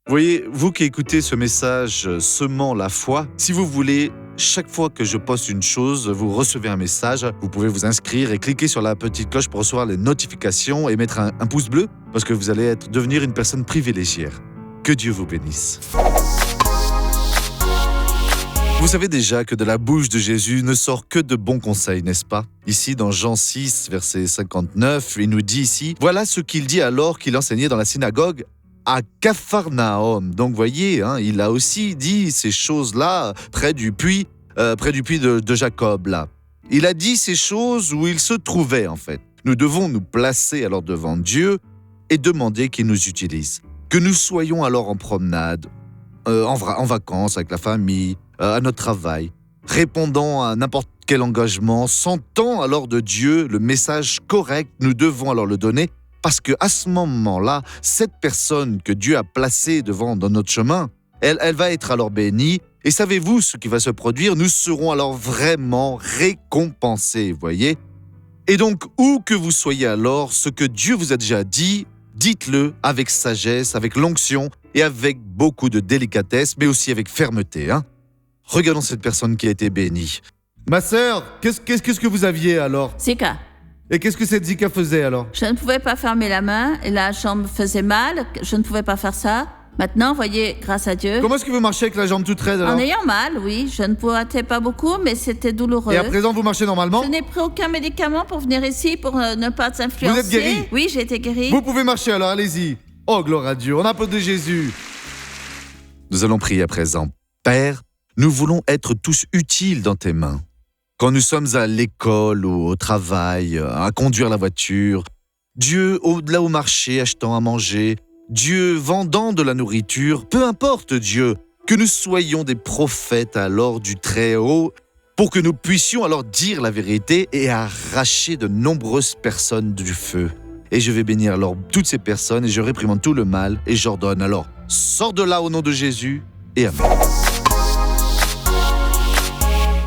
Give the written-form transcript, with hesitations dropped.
Voyez, vous qui écoutez ce message semant la foi, si vous voulez, chaque fois que je poste une chose, vous recevez un message. Vous pouvez vous inscrire et cliquer sur la petite cloche pour recevoir les notifications et mettre un pouce bleu parce que vous allez devenir une personne privilégiée. Que Dieu vous bénisse. Vous savez déjà que de la bouche de Jésus ne sort que de bons conseils, n'est-ce pas? Ici, dans Jean 6, verset 59, il nous dit ici « Voilà ce qu'il dit alors qu'il enseignait dans la synagogue à Capharnaüm. » Donc, voyez, il a aussi dit ces choses-là près du puits de Jacob, là. Il a dit ces choses où il se trouvait, en fait. Nous devons nous placer alors devant Dieu et demander qu'il nous utilise. Que nous soyons alors en promenade, en vacances avec la famille, à notre travail, répondant à n'importe quel engagement, sentant alors de Dieu le message correct, nous devons alors le donner, parce qu'à ce moment-là, cette personne que Dieu a placée dans notre chemin, elle va être alors bénie, et savez-vous ce qui va se produire? Nous serons alors vraiment récompensés, voyez? Et donc, où que vous soyez alors, ce que Dieu vous a déjà dit, dites-le avec sagesse, avec l'onction et avec beaucoup de délicatesse, mais aussi avec fermeté. Regardons cette personne qui a été bénie. Ma sœur, qu'est-ce que vous aviez alors? Zika. Et qu'est-ce que cette Zika faisait alors? Je ne pouvais pas fermer la main et la jambe faisait mal. Je ne pouvais pas faire ça. Maintenant, voyez, grâce à Dieu. Comment est-ce que vous marchez avec la jambe toute raide alors? En ayant mal, oui. Je ne pointais pas beaucoup, mais c'était douloureux. Et à présent, vous marchez normalement? Je n'ai pris aucun médicament pour venir ici, pour ne pas s'influencer. Vous êtes guéri? Oui, j'ai été guérie. Vous pouvez marcher alors, allez-y. Oh, gloire à Dieu, on applaudit Jésus. Nous allons prier à présent. Père, nous voulons être tous utiles dans tes mains. Quand nous sommes à l'école ou au travail, à conduire la voiture, Dieu, là au marché, achetant à manger, Dieu, vendant de la nourriture, peu importe Dieu, que nous soyons des prophètes alors du Très-Haut, pour que nous puissions alors dire la vérité et arracher de nombreuses personnes du feu. Et je vais bénir alors toutes ces personnes et je réprimande tout le mal et j'ordonne alors, sors de là au nom de Jésus et amen.